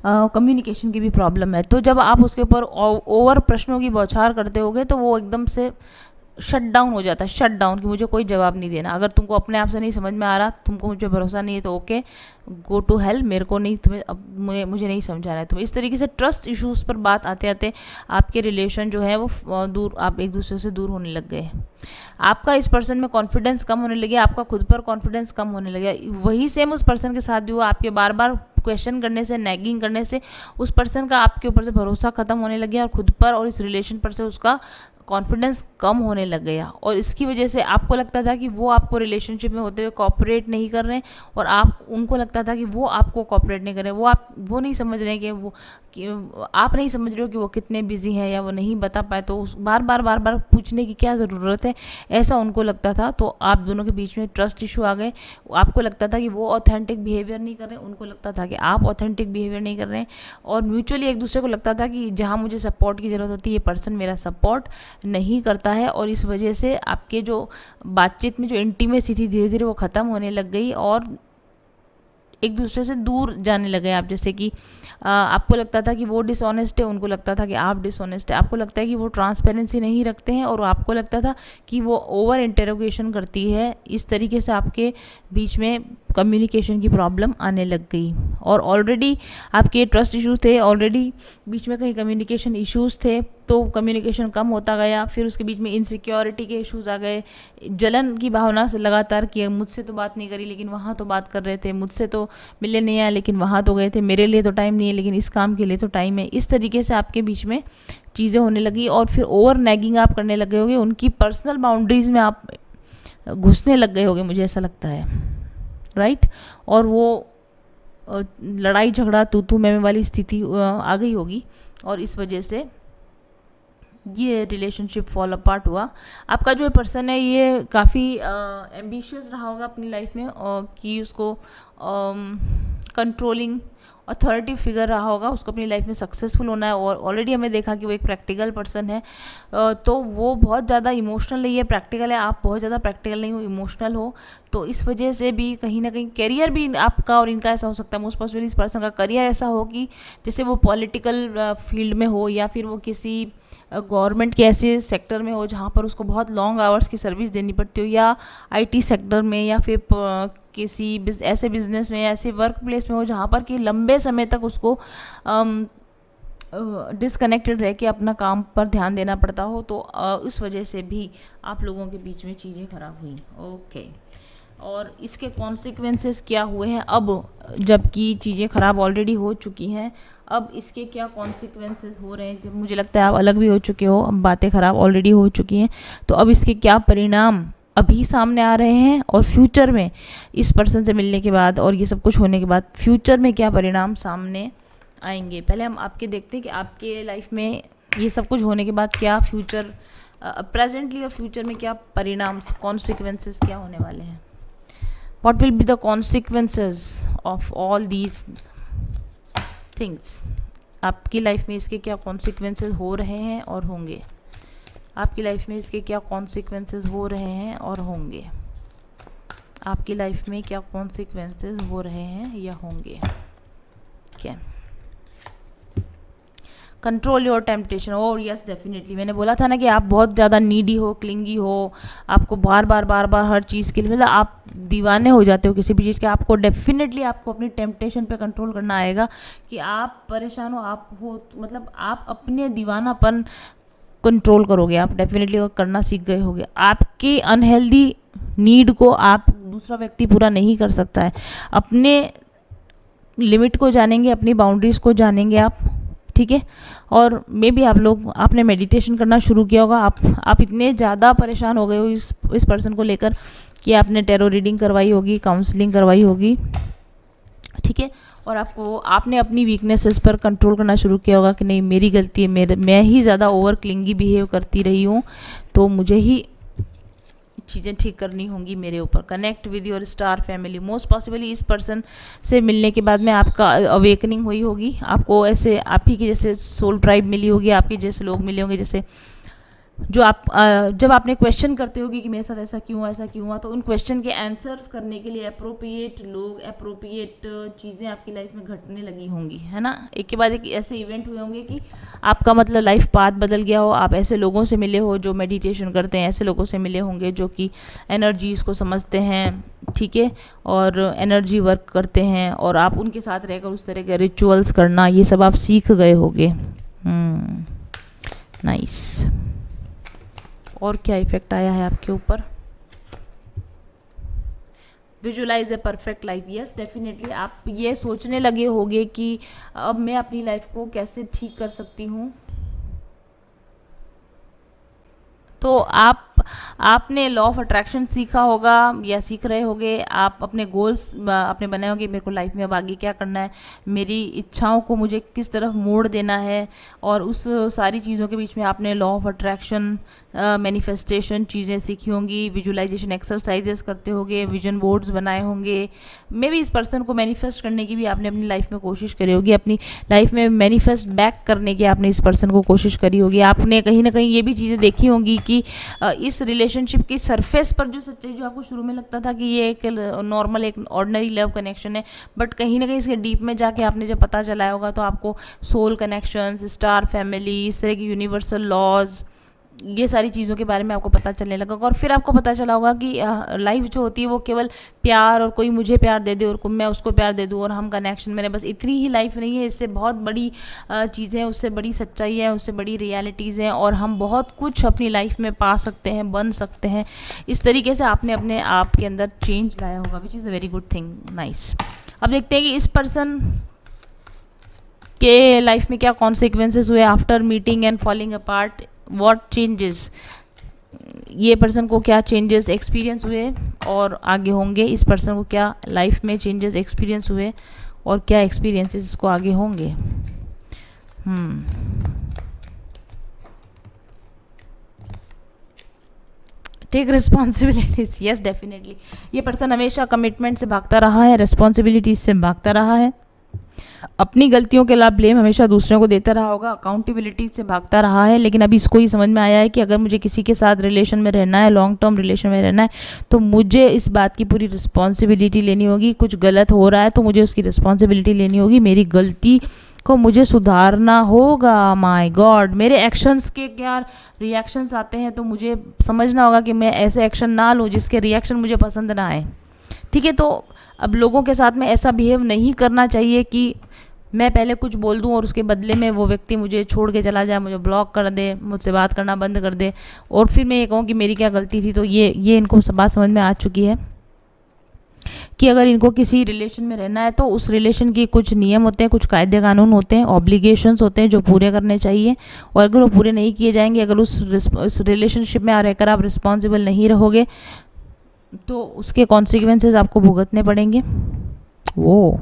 कम्युनिकेशन की भी प्रॉब्लम है। तो जब आप उसके ऊपर ओवर प्रश्नों की बौछार करते होगे, तो वो एकदम से शट डाउन हो जाता है, शट डाउन, कि मुझे कोई जवाब नहीं देना, अगर तुमको अपने आप से नहीं समझ में आ रहा, तुमको मुझ पर भरोसा नहीं है, तो ओके गो टू हेल, मेरे को नहीं, तुम्हें मुझे नहीं समझा रहा है। तो इस तरीके से ट्रस्ट इश्यूज़ पर बात आते आते आपके रिलेशन जो है वो दूर, आप एक दूसरे से दूर होने लग गए। आपका इस पर्सन में कॉन्फिडेंस कम होने लगे, आपका खुद पर कॉन्फिडेंस कम होने लगे। वही सेम उस पर्सन के साथ भी हुआ, आपके बार बार क्वेश्चन करने से, नैगिंग करने से उस पर्सन का आपके ऊपर से भरोसा खत्म होने लग गया, और खुद पर और इस रिलेशन पर से उसका कॉन्फिडेंस कम होने लग गया। और इसकी वजह से आपको लगता था कि वो आपको रिलेशनशिप में होते हुए कॉपरेट नहीं कर रहे हैं, और आप उनको लगता था कि वो आपको कॉपरेट नहीं कर रहे हैं। वो नहीं समझ रहे हैं कि आप नहीं समझ रहे हो कि वो कितने बिजी हैं, या वो नहीं बता पाए, तो बार बार पूछने की क्या ज़रूरत है, ऐसा उनको लगता था। तो आप दोनों के बीच में ट्रस्ट इशू आ गए। आपको लगता था कि वो ऑथेंटिक बिहेवियर नहीं कर रहे हैं, उनको लगता था कि आप ऑथेंटिक बिहेवियर नहीं कर रहे हैं, और म्यूचुअली एक दूसरे को लगता था कि जहाँ मुझे सपोर्ट की ज़रूरत होती है, ये पर्सन मेरा सपोर्ट नहीं करता है। और इस वजह से आपके जो बातचीत में जो इंटीमेसी थी, धीरे धीरे वो ख़त्म होने लग गई, और एक दूसरे से दूर जाने लगे आप। जैसे कि आपको लगता था कि वो डिसऑनेस्ट है, उनको लगता था कि आप डिसऑनेस्ट है। आपको लगता है कि वो ट्रांसपेरेंसी नहीं रखते हैं, और आपको लगता था कि वो ओवर इंटेरोगेशन करती है। इस तरीके से आपके बीच में कम्युनिकेशन की प्रॉब्लम आने लग गई, और ऑलरेडी आपके ट्रस्ट इश्यूज थे, ऑलरेडी बीच में कहीं कम्युनिकेशन इश्यूज थे, तो कम्युनिकेशन कम होता गया। फिर उसके बीच में इनसिक्योरिटी के इश्यूज आ गए, जलन की भावना से लगातार कि मुझसे तो बात नहीं करी लेकिन वहाँ तो बात कर रहे थे, मुझसे तो मिलने नहीं आया लेकिन वहाँ तो गए थे, मेरे लिए तो टाइम नहीं है लेकिन इस काम के लिए तो टाइम है। इस तरीके से आपके बीच में चीज़ें होने लगी, और फिर ओवर नैगिंग आप करने लगे होगे, उनकी पर्सनल बाउंड्रीज़ में आप घुसने लग गए होगे, मुझे ऐसा लगता है, राइट। और वो लड़ाई झगड़ा तू मैं वाली स्थिति आ गई होगी, और इस वजह से ये रिलेशनशिप फॉल अपार्ट हुआ। आपका जो पर्सन है ये काफ़ी एम्बिशियस रहा होगा अपनी लाइफ में, कि उसको कंट्रोलिंग अथॉरिटी फिगर रहा होगा, उसको अपनी लाइफ में सक्सेसफुल होना है। और ऑलरेडी हमें देखा कि वो एक प्रैक्टिकल पर्सन है, तो वो बहुत ज़्यादा इमोशनल नहीं है, प्रैक्टिकल है। आप बहुत ज़्यादा प्रैक्टिकल नहीं हो, इमोशनल हो, तो इस वजह से भी कहीं ना कहीं करियर भी आपका और इनका ऐसा हो सकता है, मोस्ट पॉसिबली इस पर्सन का करियर ऐसा हो कि जैसे वो पॉलिटिकल फील्ड में हो, या फिर वो किसी गवर्नमेंट के ऐसे सेक्टर में हो जहाँ पर उसको बहुत लॉन्ग आवर्स की सर्विस देनी पड़ती हो, या आईटी सेक्टर में, या फिर किसी ऐसे बिजनेस में, ऐसे वर्क प्लेस में हो जहाँ पर कि लंबे समय तक उसको डिसकनेक्टेड रह के अपना काम पर ध्यान देना पड़ता हो। तो उस वजह से भी आप लोगों के बीच में चीज़ें खराब हुई। ओके, और इसके कॉन्सिक्वेंसेस क्या हुए हैं अब, जबकि चीज़ें खराब ऑलरेडी हो चुकी हैं, अब इसके क्या कॉन्सिक्वेंसेस हो रहे हैं। जब मुझे लगता है आप अलग भी हो चुके हो, अब बातें खराब ऑलरेडी हो चुकी हैं, तो अब इसके क्या परिणाम अभी सामने आ रहे हैं और फ्यूचर में इस पर्सन से मिलने के बाद और ये सब कुछ होने के बाद फ्यूचर में क्या परिणाम सामने आएंगे। पहले हम आपके देखते हैं कि आपके लाइफ में ये सब कुछ होने के बाद क्या फ्यूचर, प्रेजेंटली और फ्यूचर में क्या परिणाम, कॉन्सिक्वेंसेस क्या होने वाले हैं। What will be the consequences of all these things. आपकी लाइफ में इसके क्या कॉन्सिक्वेंसेस हो रहे हैं और होंगे। आपकी लाइफ में इसके क्या कॉन्सिक्वेंसेस हो रहे हैं और होंगे। आपकी लाइफ में क्या कॉन्सिक्वेंसेस हो रहे हैं या होंगे। क्या कंट्रोल योर टेम्पटेशन। और यस डेफिनेटली, मैंने बोला था ना कि आप बहुत ज़्यादा नीडी हो, क्लिंगी हो, आपको बार बार हर चीज़ के लिए, मतलब आप दीवाने हो जाते हो किसी भी चीज़ के। आपको डेफिनेटली आपको अपनी टेम्पटेशन पे कंट्रोल करना आएगा कि आप परेशान हो, आप हो, मतलब आप अपने दीवानापन कंट्रोल करोगे। आप डेफिनेटली करना सीख गए होगे। आपकी अनहेल्दी नीड को आप दूसरा व्यक्ति पूरा नहीं कर सकता है। अपने लिमिट को जानेंगे, अपनी बाउंड्रीज़ को जानेंगे आप, ठीक है। और मे बी आपने मेडिटेशन करना शुरू किया होगा। आप इतने ज़्यादा परेशान हो गए हो इस पर्सन को लेकर कि आपने टैरो रीडिंग करवाई होगी, काउंसलिंग करवाई होगी, ठीक है। और आपने अपनी वीकनेसेस पर कंट्रोल करना शुरू किया होगा कि नहीं मेरी गलती है, मैं ही ज़्यादा ओवर क्लिंगी बिहेव करती रही हूँ, तो मुझे ही चीज़ें ठीक करनी होंगी मेरे ऊपर। Connect with your star family. Most possibly इस पर्सन से मिलने के बाद में आपका अवेकनिंग हुई होगी। आपको ऐसे आप ही की जैसे सोल ट्राइब मिली होगी, आपके जैसे लोग मिले होंगे, जैसे जो आप जब आपने क्वेश्चन करते होगी कि मेरे साथ ऐसा क्यों हुआ, तो उन क्वेश्चन के आंसर्स करने के लिए अप्रोप्रिएट लोग, अप्रोप्रिएट चीज़ें आपकी लाइफ में घटने लगी होंगी, है ना। एक के बाद एक ऐसे इवेंट हुए होंगे कि आपका मतलब लाइफ पाथ बदल गया हो। आप ऐसे लोगों से मिले हो जो मेडिटेशन करते हैं, ऐसे लोगों से मिले होंगे जो कि एनर्जीज़ को समझते हैं, ठीक है, और एनर्जी वर्क करते हैं, और आप उनके साथ रहकर उस तरह के रिचुअल्स करना, ये सब आप सीख गए होगे। नाइस। और क्या इफेक्ट आया है आपके ऊपर। Visualize a perfect life. Yes definitely आप ये सोचने लगे होंगे कि अब मैं अपनी लाइफ को कैसे ठीक कर सकती हूँ। तो आपने लॉ ऑफ अट्रैक्शन सीखा होगा या सीख रहे होगे। आप अपने गोल्स अपने बनाए होंगे, मेरे को लाइफ में अब आगे क्या करना है, मेरी इच्छाओं को मुझे किस तरफ मोड़ देना है, और उस सारी चीज़ों के बीच में आपने लॉ ऑफ अट्रैक्शन, मैनिफेस्टेशन चीज़ें सीखी होंगी, विजुलाइजेशन एक्सरसाइजेस करते होंगे, विजन बोर्ड्स बनाए होंगे। मे बी इस पर्सन को मैनिफेस्ट करने की भी आपने अपनी लाइफ में कोशिश करी होगी, अपनी लाइफ में मैनिफेस्ट बैक करने की आपने इस पर्सन को कोशिश करी होगी। आपने कहीं ना कहीं ये भी चीज़ें देखी होंगी कि इस रिलेशनशिप की सरफेस पर जो सच्चाई, जो आपको शुरू में लगता था कि ये एक नॉर्मल एक ऑर्डिनरी लव कनेक्शन है, बट कहीं ना कहीं इसके डीप में जाके आपने जब पता चलाया होगा तो आपको सोल कनेक्शंस, स्टार फैमिली, इस तरह की यूनिवर्सल लॉज, ये सारी चीज़ों के बारे में आपको पता चलने लगा। और फिर आपको पता चला होगा कि लाइफ जो होती है वो केवल प्यार, और कोई मुझे प्यार दे दे और मैं उसको प्यार दे दूँ और हम कनेक्शन में, बस इतनी ही लाइफ नहीं है। इससे बहुत बड़ी चीज़ें, उससे बड़ी सच्चाई है, उससे बड़ी रियलिटीज़ हैं, और हम बहुत कुछ अपनी लाइफ में पा सकते हैं, बन सकते हैं। इस तरीके से आपने अपने आप के अंदर चेंज लाया होगा, which is a very good thing. Nice. अब देखते हैं कि इस पर्सन के लाइफ में क्या कॉन्सिक्वेंसेस हुए after meeting and falling apart. What changes, ये पर्सन को क्या चेंजेस एक्सपीरियंस हुए और आगे होंगे। इस पर्सन को क्या लाइफ में चेंजेस एक्सपीरियंस हुए और क्या एक्सपीरियंसेस इसको आगे होंगे। Take responsibilities. यस डेफिनेटली, ये पर्सन हमेशा कमिटमेंट से भागता रहा है, रिस्पॉन्सिबिलिटीज से भागता रहा है, अपनी गलतियों के लिए ब्लेम हमेशा दूसरों को देता रहा होगा, अकाउंटेबिलिटी से भागता रहा है। लेकिन अभी इसको ही समझ में आया है कि अगर मुझे किसी के साथ रिलेशन में रहना है, लॉन्ग टर्म रिलेशन में रहना है, तो मुझे इस बात की पूरी रिस्पॉन्सिबिलिटी लेनी होगी। कुछ गलत हो रहा है तो मुझे उसकी रिस्पॉन्सिबिलिटी लेनी होगी, मेरी गलती को मुझे सुधारना होगा। माय गॉड, मेरे एक्शंस के क्या रिएक्शंस आते हैं तो मुझे समझना होगा कि मैं ऐसे एक्शन ना लूँ जिसके रिएक्शन मुझे पसंद ना आए, ठीक है। तो अब लोगों के साथ में ऐसा बिहेव नहीं करना चाहिए कि मैं पहले कुछ बोल दूं और उसके बदले में वो व्यक्ति मुझे छोड़ के चला जाए, मुझे ब्लॉक कर दे, मुझसे बात करना बंद कर दे, और फिर मैं ये कहूँ कि मेरी क्या गलती थी। तो ये इनको सब बात समझ में आ चुकी है कि अगर इनको किसी रिलेशन में रहना है तो उस रिलेशन के कुछ नियम होते हैं, कुछ कायदे कानून होते हैं, ऑब्लिगेशंस होते हैं जो पूरे करने चाहिए। और अगर वो पूरे नहीं किए जाएंगे, अगर उस रिलेशनशिप में रहकर आप रिस्पॉन्सिबल नहीं रहोगे, तो उसके कॉन्सिक्वेंसेस आपको भुगतने पड़ेंगे। वो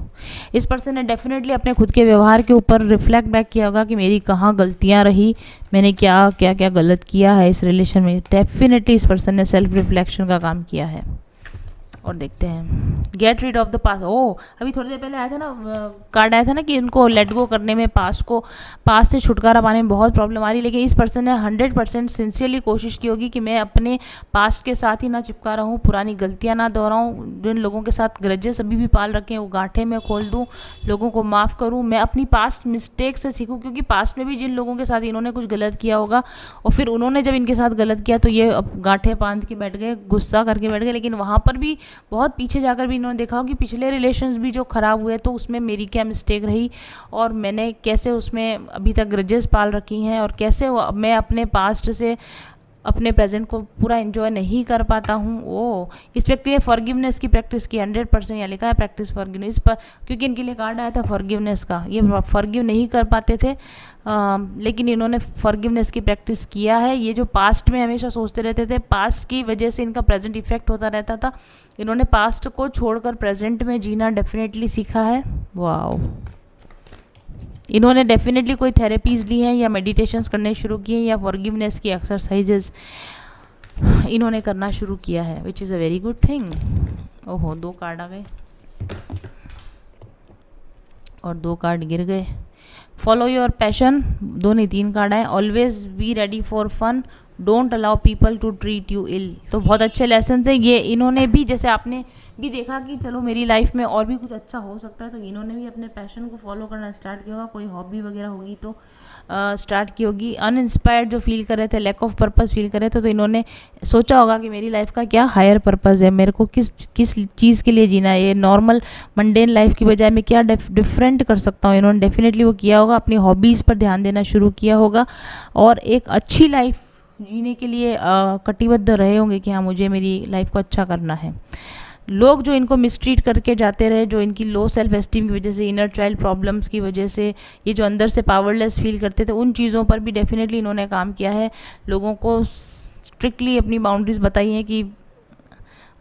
इस पर्सन ने डेफिनेटली अपने खुद के व्यवहार के ऊपर रिफ्लेक्ट बैक किया होगा कि मेरी कहाँ गलतियाँ रही, मैंने क्या क्या क्या गलत किया है इस रिलेशन में। डेफिनेटली इस पर्सन ने सेल्फ रिफ्लेक्शन का काम किया है। और देखते हैं get rid of the past. Oh अभी थोड़ी देर पहले आया था ना, कार्ड आया था ना कि उनको लेट गो करने में, पास्ट से छुटकारा पाने में बहुत प्रॉब्लम आ रही, लेकिन इस पर्सन ने 100% सिंसियरली कोशिश की होगी कि मैं अपने पास्ट के साथ ही ना चिपका रहूँ, पुरानी गलतियाँ ना दोहराऊँ, जिन लोगों के साथ ग्रजेस अभी भी पाल रखे हैं वो गांठें में खोल दूँ, लोगों को माफ़ करूँ, मैं अपनी पास्ट मिस्टेक से सीखूँ। क्योंकि पास्ट में भी जिन लोगों के साथ इन्होंने कुछ गलत किया होगा और फिर उन्होंने जब इनके साथ गलत किया तो ये अब गांठें बांध के बैठ गए, गुस्सा करके बैठ गए, लेकिन वहाँ पर भी बहुत पीछे जाकर भी इन्होंने देखा हो कि पिछले रिलेशंस भी जो ख़राब हुए तो उसमें मेरी क्या मिस्टेक रही और मैंने कैसे उसमें अभी तक ग्रजेस पाल रखी हैं और कैसे मैं अपने पास्ट से अपने प्रेजेंट को पूरा एंजॉय नहीं कर पाता हूँ। ओ इस व्यक्ति ने फॉरगिवनेस की प्रैक्टिस की 100%, यहाँ लिखा है प्रैक्टिस फॉरगिवनेस पर, क्योंकि इनके लिए कार्ड आया था फॉरगिवनेस का। ये फॉरगिव नहीं कर पाते थे लेकिन इन्होंने फॉरगिवनेस की प्रैक्टिस किया है। ये जो पास्ट में हमेशा सोचते रहते थे, पास्ट की वजह से इनका प्रेजेंट इफेक्ट होता रहता था, इन्होंने पास्ट को छोड़कर प्रेजेंट में जीना डेफिनेटली सीखा है। वाओ, इन्होंने डेफिनेटली कोई थेरेपीज़ ली हैं या मेडिटेशंस करने शुरू किए या फॉरगिवनेस की एक्सरसाइजेस इन्होंने करना शुरू किया है, which is a very good thing. ओहो 2 कार्ड आ गए और 2 कार्ड गिर गए। फॉलो योर पैशन, 2 नहीं 3 कार्ड आए। Always be ready for fun, don't allow people to treat you ill. तो बहुत अच्छे लेसन है ये। इन्होंने भी, जैसे आपने भी देखा कि चलो मेरी लाइफ में और भी कुछ अच्छा हो सकता है, तो इन्होंने भी अपने पैशन को फॉलो करना स्टार्ट किया होगा। कोई हॉबी वगैरह होगी तो स्टार्ट की होगी। अनइंस्पायर्ड जो फील कर रहे थे, लैक ऑफ पर्पस फील कर रहे थे, तो इन्होंने सोचा होगा कि मेरी लाइफ का क्या हायर पर्पस है, मेरे को किस चीज़ के लिए जीना है, ये नॉर्मल मंडेन लाइफ की बजाय मैं क्या डिफरेंट कर सकता हूँ। इन्होंने डेफिनेटली वो किया होगा, अपनी हॉबीज़ पर ध्यान देना शुरू किया होगा और एक अच्छी लाइफ जीने के लिए कटिबद्ध रहे होंगे कि हाँ मुझे मेरी लाइफ को अच्छा करना है। लोग जो इनको मिसट्रीट करके जाते रहे, जो इनकी लो सेल्फ एस्टीम की वजह से, इनर चाइल्ड प्रॉब्लम्स की वजह से, ये जो अंदर से पावरलेस फील करते थे, उन चीज़ों पर भी डेफिनेटली इन्होंने काम किया है। लोगों को स्ट्रिक्टली अपनी बाउंड्रीज बताई हैं कि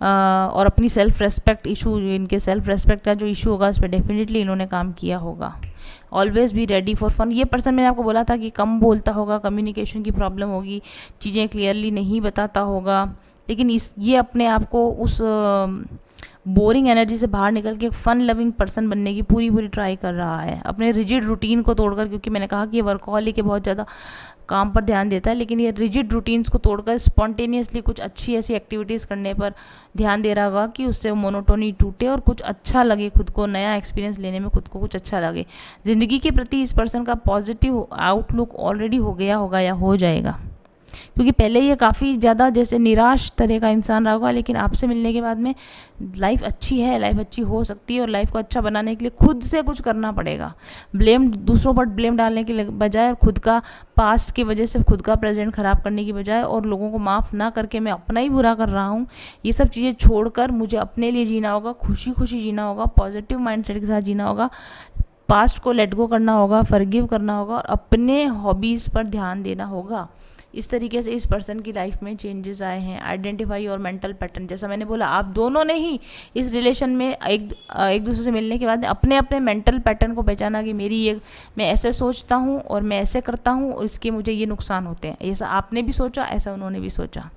और अपनी सेल्फ रेस्पेक्ट इशू, इनके सेल्फ रेस्पेक्ट का जो इशू होगा उस पर डेफिनेटली इन्होंने काम किया होगा। Always be ready for fun. ये पर्सन मैंने आपको बोला था कि कम बोलता होगा, कम्युनिकेशन की प्रॉब्लम होगी, चीज़ें क्लियरली नहीं बताता होगा, लेकिन ये अपने आप को उस बोरिंग एनर्जी से बाहर निकल के एक फ़न लविंग पर्सन बनने की पूरी ट्राई कर रहा है, अपने रिजिड रूटीन को तोड़कर। क्योंकि मैंने कहा कि ये वर्कहॉलिक है, बहुत ज़्यादा काम पर ध्यान देता है, लेकिन ये रिजिड रूटीन्स को तोड़कर स्पॉन्टेनियसली कुछ अच्छी ऐसी एक्टिविटीज़ करने पर ध्यान दे रहा होगा कि उससे मोनोटोनी टूटे और कुछ अच्छा लगे, खुद को नया एक्सपीरियंस लेने में खुद को कुछ अच्छा लगे। ज़िंदगी के प्रति इस पर्सन का पॉजिटिव आउटलुक ऑलरेडी हो गया होगा या हो जाएगा, क्योंकि पहले ये काफ़ी ज़्यादा जैसे निराश तरह का इंसान रहा होगा, लेकिन आपसे मिलने के बाद में लाइफ अच्छी है, लाइफ अच्छी हो सकती है और लाइफ को अच्छा बनाने के लिए खुद से कुछ करना पड़ेगा। ब्लेम, दूसरों पर ब्लेम डालने के बजाय और खुद का पास्ट की वजह से खुद का प्रेजेंट ख़राब करने की बजाय और लोगों को माफ़ ना करके मैं अपना ही बुरा कर रहा हूँ, ये सब चीज़ें छोड़कर मुझे अपने लिए जीना होगा, खुशी खुशी जीना होगा, पॉजिटिव माइंडसेट के साथ जीना होगा, पास्ट को लेट गो करना होगा, फॉरगिव करना होगा और अपने हॉबीज़ पर ध्यान देना होगा। इस तरीके से इस पर्सन की लाइफ में चेंजेस आए हैं। आइडेंटिफाई और मेंटल पैटर्न, जैसा मैंने बोला, आप दोनों ने ही इस रिलेशन में एक दूसरे से मिलने के बाद अपने अपने मेंटल पैटर्न को पहचाना कि मैं ऐसे सोचता हूँ और मैं ऐसे करता हूँ और इसके मुझे ये नुकसान होते हैं। ऐसा आपने भी सोचा, ऐसा उन्होंने भी सोचा।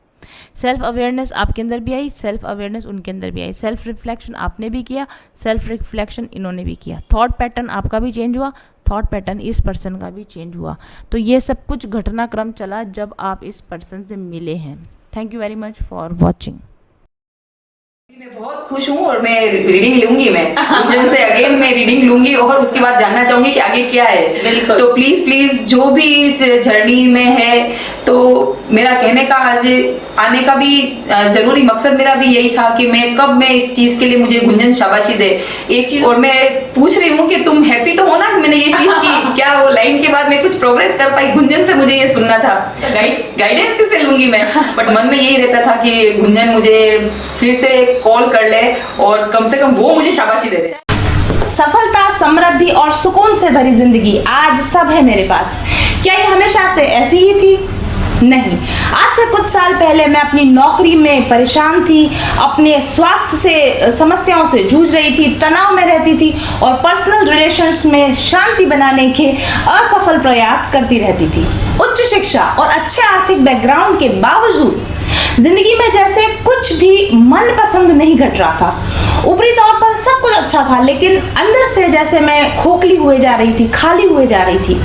सेल्फ अवेयरनेस आपके अंदर भी आई, सेल्फ अवेयरनेस उनके अंदर भी आई। सेल्फ रिफ्लेक्शन आपने भी किया, सेल्फ रिफ्लेक्शन इन्होंने भी किया। थॉट पैटर्न आपका भी चेंज हुआ, थॉट पैटर्न इस पर्सन का भी चेंज हुआ। तो ये सब कुछ घटनाक्रम चला जब आप इस पर्सन से मिले हैं। Thank you very much for watching. मैं बहुत खुश हूँ और मैं रीडिंग लूंगी, मैं गुंजन से अगेन मैं रीडिंग लूंगी और उसके बाद जानना चाहूंगी कि आगे क्या है। तो प्लीज जो भी इस जर्नी में है, तो मेरा कहने का आज आने का भी जरूरी मकसद मेरा भी यही था कि मैं इस चीज के लिए मुझे गुंजन शाबाशी दे एक चीज। और मैं पूछ रही हूँ कि तुम हैप्पी तो हो ना कि मैंने ये चीज की? क्या वो लाइन के बाद मैं कुछ प्रोग्रेस कर पाई? गुंजन से मुझे ये सुनना था। गाइडेंस किससे लूंगी मैं? बट मन में यही रहता था कि गुंजन मुझे फिर से कॉल कर ले और कम से कम वो मुझे शाबाशी दे दे। सफलता, समृद्धि और सुकून से भरी जिंदगी आज सब है मेरे पास। क्या ये हमेशा से ऐसी ही थी? नहीं। आज से कुछ साल पहले मैं अपनी नौकरी में परेशान थी, अपने स्वास्थ्य से समस्याओं से जूझ रही थी, तनाव में रहती थी और पर्सनल रिलेशंस में शांति बनाने के असफल प्रयास करती रहती थी। उच्च शिक्षा और अच्छे आर्थिक बैकग्राउंड के बावजूद जिंदगी में जैसे कुछ भी मनपसंद नहीं घट रहा था। ऊपरी तौर पर सब कुछ अच्छा था, लेकिन अंदर से जैसे मैं खोखली हुए जा रही थी, खाली हुए जा रही थी।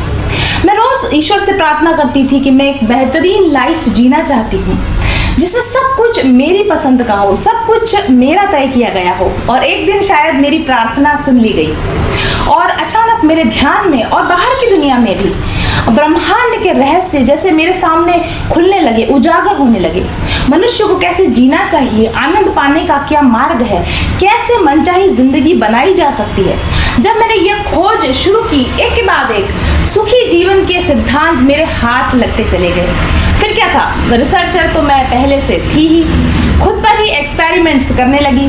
मैं रोज ईश्वर से प्रार्थना करती थी कि मैं एक बेहतरीन लाइफ जीना चाहती हूँ, जिसमें सब कुछ मेरी पसंद का हो, सब कुछ मेरा तय किया गया हो। और एक दिन शायद मेरी प्रार्थना सुन ली गई और अचानक मेरे ध्यान में और बाहर की दुनिया में भी ब्रह्मांड के रहस्य जैसे मेरे सामने खुलने लगे, उजागर होने लगे। मनुष्य को कैसे जीना चाहिए, आनंद पाने का क्या मार्ग है, कैसे मनचाही जिंदगी बनाई जा सकती है। जब मैंने यह खोज शुरू की, एक के बाद एक सुखी जीवन के सिद्धांत मेरे हाथ लगते चले गए। फिर क्या था, रिसर्चर तो मैं पहले से थी ही। खुद पर ही एक्सपेरिमेंट्स करने लगी।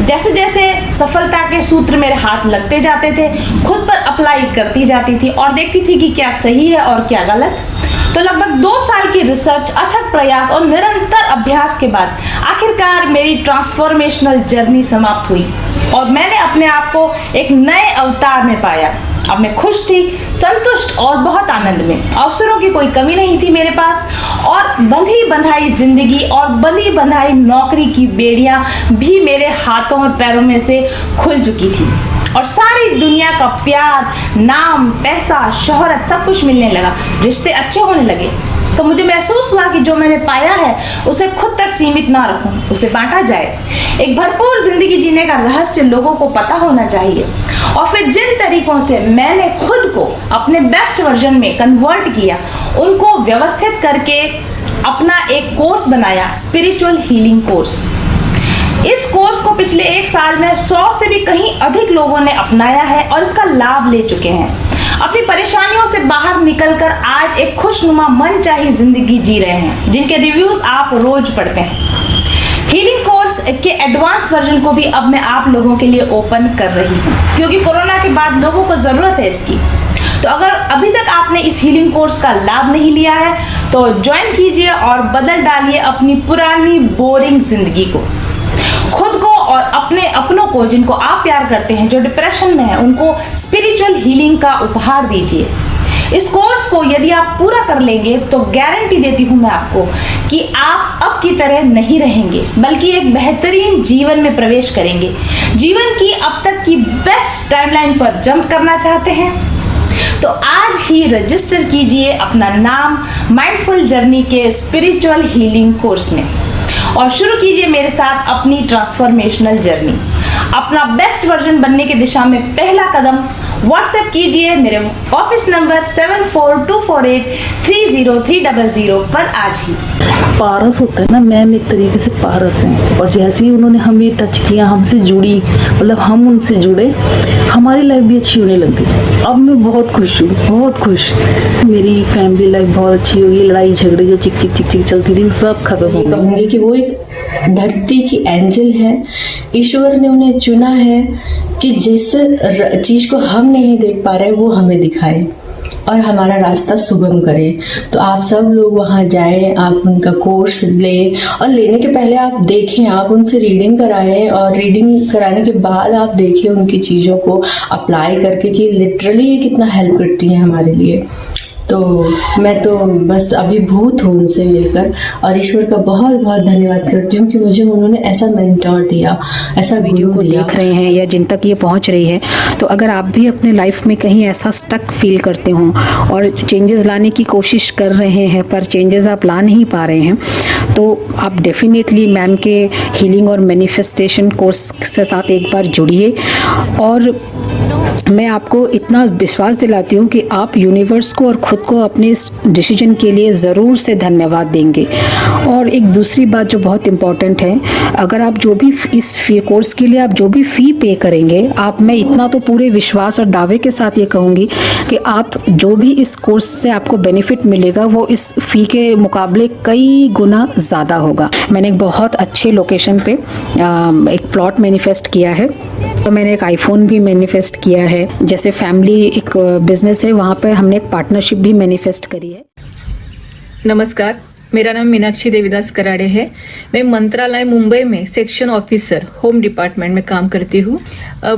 जैसे जैसे सफलता के सूत्र मेरे हाथ लगते जाते थे, खुद पर अप्लाई करती जाती थी और देखती थी कि क्या सही है और क्या गलत। तो लगभग 2 साल की रिसर्च, अथक प्रयास और निरंतर अभ्यास के बाद आखिरकार मेरी ट्रांसफॉर्मेशनल जर्नी समाप्त हुई और मैंने अपने आप को एक नए अवतार में पाया। अब मैं खुश थी, संतुष्ट और बहुत आनंद में। अवसरों की कोई कमी नहीं थी मेरे पास और बंधी बंधाई जिंदगी और बंधी बंधाई नौकरी की बेड़ियां भी मेरे हाथों और पैरों में से खुल चुकी थी और सारी दुनिया का प्यार, नाम, पैसा, शोहरत सब कुछ मिलने लगा। रिश्ते अच्छे होने लगे। तो मुझे महसूस हुआ कि जो मैंने पाया है उसे खुद तक सीमित ना रखूं, उसे बांटा जाए। एक भरपूर जिंदगी जीने का रहस्य लोगों को पता होना चाहिए। और फिर जिन तरीकों से मैंने खुद को अपने बेस्ट वर्जन में कन्वर्ट किया, उनको व्यवस्थित करके अपना एक कोर्स बनाया, स्पिरिचुअल हीलिंग कोर्स। इस कोर्स को पिछले 1 साल में 100 से भी कहीं अधिक लोगों ने अपनाया है और इसका लाभ ले चुके हैं। अपनी परेशानियों से बाहर निकलकर आज एक खुशनुमा मनचाही जिंदगी जी रहे हैं, जिनके रिव्यूज आप रोज पढ़ते हैं। हीलिंग कोर्स के एडवांस वर्जन को भी अब मैं आप लोगों के लिए ओपन कर रही हूँ, क्योंकि कोरोना के बाद लोगों को जरूरत है इसकी। तो अगर अभी तक आपने इस हीलिंग कोर्स का लाभ नहीं लिया है तो ज्वाइन कीजिए और बदल डालिए अपनी पुरानी बोरिंग जिंदगी को। खुद को और अपने अपनों को, जिनको आप प्यार करते हैं, जो डिप्रेशन में है, उनको स्पिरिचुअल हीलिंग का उपहार दीजिए। इस कोर्स को यदि आप पूरा कर लेंगे तो गारंटी देती हूँ मैं आपको कि आप अब की तरह नहीं रहेंगे, बल्कि एक बेहतरीन जीवन में प्रवेश करेंगे। जीवन की अब तक की बेस्ट टाइमलाइन पर जंप करना चाहते हैं तो आज ही रजिस्टर कीजिए अपना नाम माइंडफुल जर्नी के स्पिरिचुअल हीलिंग कोर्स में और शुरू कीजिए मेरे साथ अपनी ट्रांसफॉर्मेशनल जर्नी। अपना बेस्ट वर्जन बनने की दिशा में पहला कदम व्हाट्सएप कीजिए मेरे ऑफिस नंबर 7424830300 पर आज ही। पारस होता है ना, मैम एक तरीके से पारस हैं और जैसे ही उन्होंने हमें टच किया, हमसे जुड़ी, मतलब हम उनसे जुड़े, हमारी लाइफ भी अच्छी होने लग गई। अब मैं बहुत खुश हूँ, बहुत खुश। मेरी फैमिली लाइफ बहुत अच्छी हुई। लड़ाई झगड़े जो चिक चिक चिक चिक चलती थी सब खत्म हो गई। कहूँगी कि वो एक धरती की एंजल है। ईश्वर ने उन्हें चुना है कि जिस चीज को हम नहीं देख पा रहे वो हमें दिखाए और हमारा रास्ता सुगम करे। तो आप सब लोग वहाँ जाएं, आप उनका कोर्स लें और लेने के पहले आप देखें, आप उनसे रीडिंग कराएं और रीडिंग कराने के बाद आप देखें उनकी चीज़ों को अप्लाई करके कि लिटरली ये कितना हेल्प करती हैं हमारे लिए। तो मैं तो बस अभिभूत हूँ उनसे मिलकर और ईश्वर का बहुत बहुत धन्यवाद करती हूँ कि मुझे उन्होंने ऐसा मेंटोर दिया, ऐसा वीडियो को देख रहे हैं या जिन तक ये पहुँच रही है। तो अगर आप भी अपने लाइफ में कहीं ऐसा स्टक फील करते हो और चेंजेस लाने की कोशिश कर रहे हैं पर चेंजेस आप ला नहीं पा रहे हैं, तो आप डेफिनेटली मैम के हीलिंग और मैनिफेस्टेशन कोर्स के साथ एक बार जुड़िए। और मैं आपको इतना विश्वास दिलाती हूँ कि आप यूनिवर्स को और ख़ुद को अपने इस डिसीजन के लिए ज़रूर से धन्यवाद देंगे। और एक दूसरी बात जो बहुत इम्पॉर्टेंट है, अगर आप जो भी इस फी कोर्स के लिए आप जो भी फ़ी पे करेंगे, आप, मैं इतना तो पूरे विश्वास और दावे के साथ ये कहूँगी कि आप जो भी इस कोर्स से आपको बेनिफिट मिलेगा वो इस फ़ी के मुकाबले कई गुना ज़्यादा होगा। मैंने एक बहुत अच्छे लोकेशन पे एक प्लॉट मैनिफेस्ट किया है, तो मैंने एक आईफोन भी मैनिफेस्ट किया है। जैसे फैमिली एक बिजनेस है, वहाँ पर हमने एक पार्टनरशिप भी मैनिफेस्ट करी है। नमस्कार, मेरा नाम मीनाक्षी देवीदास कराड़े है। मैं मंत्रालय मुंबई में सेक्शन ऑफिसर होम डिपार्टमेंट में काम करती हूँ।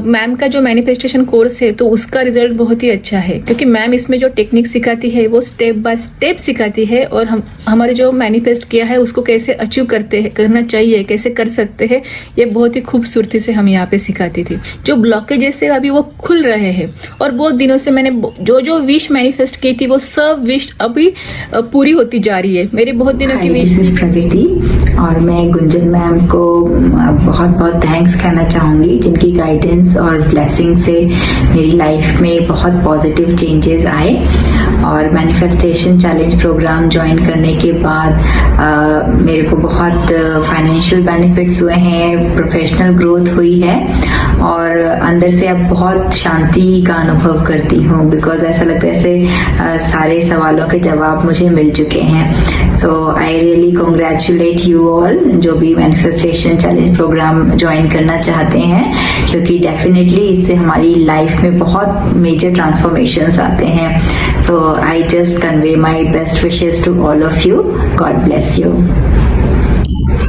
मैम का जो मैनिफेस्टेशन कोर्स है तो उसका रिजल्ट बहुत ही अच्छा है, क्योंकि मैम इसमें जो टेक्निक सिखाती है वो स्टेप बाय स्टेप सिखाती है और हमारे जो मैनिफेस्ट किया है उसको कैसे अचीव करना चाहिए, कैसे कर सकते हैं, ये बहुत ही खूबसूरती से हम यहाँ पे सिखाती थी। जो ब्लॉकेजेस है अभी वो खुल रहे हैं और बहुत दिनों से मैंने जो विश मैनिफेस्ट की थी वो सब विश अभी पूरी होती जा रही है। मेरी बहुत दिनों की विश। दिस इज प्रकृति और मैं गुंजन मैम को बहुत बहुत थैंक्स कहना चाहूँगी, जिनकी गाइडेंस और ब्लेसिंग से मेरी लाइफ में बहुत पॉजिटिव चेंजेस आए। और मैनिफेस्टेशन चैलेंज प्रोग्राम ज्वाइन करने के बाद मेरे को बहुत फाइनेंशियल बेनिफिट्स हुए हैं, प्रोफेशनल ग्रोथ हुई है और अंदर से अब बहुत शांति का अनुभव करती हूँ, बिकॉज ऐसा लगता है ऐसे सारे सवालों के जवाब मुझे मिल चुके हैं। So I really congratulate you all जो भी मैनिफेस्टेशन चैलेंज प्रोग्राम ज्वाइन करना चाहते हैं, क्योंकि डेफिनेटली इससे हमारी लाइफ में बहुत मेजर ट्रांसफॉर्मेशंस आते हैं। So I just convey my best wishes to all of you. God bless you.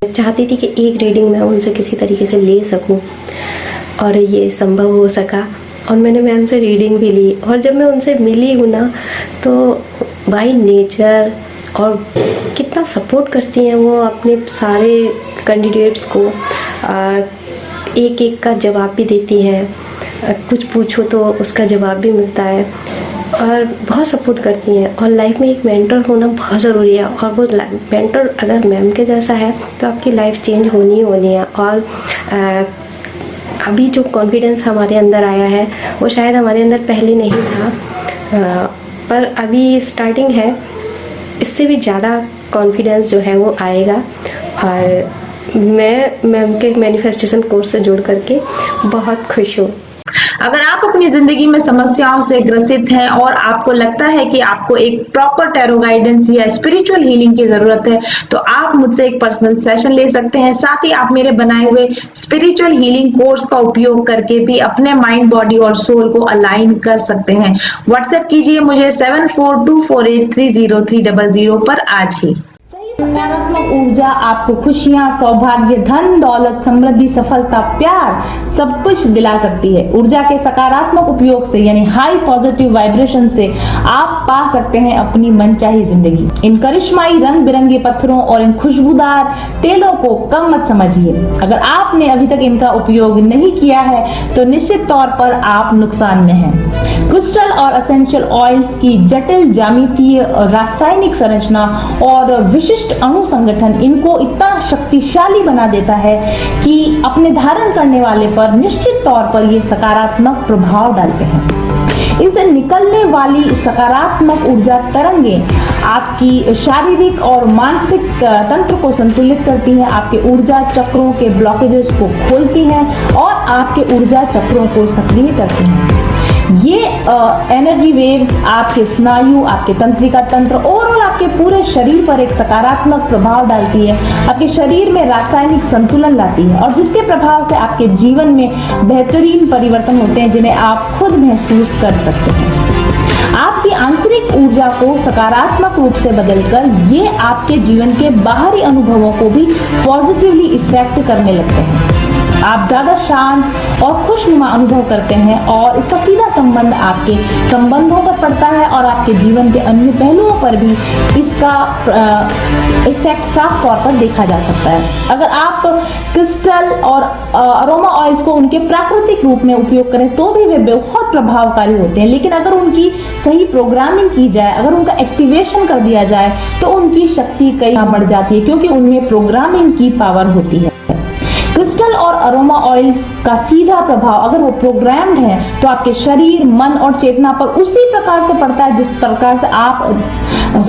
चाहती थी कि एक रीडिंग मैं उनसे किसी तरीके से ले सकूं और ये संभव हो सका और मैंने मैम से रीडिंग भी ली। और जब मैं उनसे मिली हूँ ना तो बाय नेचर और कितना सपोर्ट करती हैं वो अपने सारे कैंडिडेट्स को, एक एक का जवाब भी देती हैं, कुछ पूछो तो उसका जवाब भी मिलता है और बहुत सपोर्ट करती हैं। और लाइफ में एक मेंटर होना बहुत ज़रूरी है और वो मेंटर अगर मैम के जैसा है तो आपकी लाइफ चेंज होनी ही होनी है। और अभी जो कॉन्फिडेंस हमारे अंदर आया है वो शायद हमारे अंदर पहले नहीं था, पर अभी स्टार्टिंग है, इससे भी ज़्यादा कॉन्फिडेंस जो है वो आएगा। और मैं मैम के मैनिफेस्टेशन कोर्स से जुड़ करके बहुत खुश हूँ। अगर आप अपनी जिंदगी में समस्याओं से ग्रसित हैं और आपको लगता है कि आपको एक प्रॉपर टैरो गाइडेंस या स्पिरिचुअल हीलिंग की जरूरत है तो आप मुझसे एक पर्सनल सेशन ले सकते हैं। साथ ही आप मेरे बनाए हुए स्पिरिचुअल हीलिंग कोर्स का उपयोग करके भी अपने माइंड, बॉडी और सोल को अलाइन कर सकते हैं। व्हाट्सएप कीजिए मुझे 7424830300 पर आज ही। सकारात्मक ऊर्जा आपको खुशियां, सौभाग्य, धन, दौलत, समृद्धि, सफलता, प्यार सब कुछ दिला सकती है। ऊर्जा के सकारात्मक उपयोग से यानी हाई पॉजिटिव वाइब्रेशन से आप पा सकते हैं अपनी मनचाही जिंदगी। इन करिश्माई रंग बिरंगे पत्थरों और इन खुशबूदार तेलों को कम मत समझिए। अगर आपने अभी तक इनका उपयोग नहीं किया है तो निश्चित तौर पर आप नुकसान में हैं। क्रिस्टल और एसेंशियल ऑयल्स की जटिल ज्यामितीय, रासायनिक संरचना और विशिष्ट अणु संगठन इनको इतना शक्तिशाली बना देता है कि अपने धारण करने वाले पर निश्चित तौर पर ये सकारात्मक प्रभाव डालते हैं। इनसे निकलने वाली सकारात्मक ऊर्जा तरंगे आपकी शारीरिक और मानसिक तंत्र को संतुलित करती हैं, आपके ऊर्जा चक्रों के ब्लॉकेजेस को खोलती हैं और आपके ऊर्जा चक्रों को सक्रिय करती हैं। ये एनर्जी वेव्स आपके स्नायु, आपके तंत्रिका तंत्र ओवरऑल आपके पूरे शरीर पर एक सकारात्मक प्रभाव डालती है, आपके शरीर में रासायनिक संतुलन लाती है और जिसके प्रभाव से आपके जीवन में बेहतरीन परिवर्तन होते हैं जिन्हें आप खुद महसूस कर सकते हैं। आपकी आंतरिक ऊर्जा को सकारात्मक रूप से बदलकर ये आपके जीवन के बाहरी अनुभवों को भी पॉजिटिवली इफेक्ट करने लगते हैं। आप ज्यादा शांत और खुशनुमा अनुभव करते हैं और इसका सीधा संबंध आपके संबंधों पर पड़ता है और आपके जीवन के अन्य पहलुओं पर भी इसका इफेक्ट साफ तौर पर देखा जा सकता है। अगर आप क्रिस्टल और अरोमा ऑयल्स को उनके प्राकृतिक रूप में उपयोग करें तो भी वे बहुत प्रभावकारी होते हैं, लेकिन अगर उनकी सही प्रोग्रामिंग की जाए, अगर उनका एक्टिवेशन कर दिया जाए तो उनकी शक्ति कई बढ़ जाती है, क्योंकि उनमें प्रोग्रामिंग की पावर होती है। क्रिस्टल और अरोमा ऑयल्स का सीधा प्रभाव अगर वो प्रोग्राम्ड है तो आपके शरीर, मन और चेतना पर उसी प्रकार से पड़ता है जिस प्रकार से आप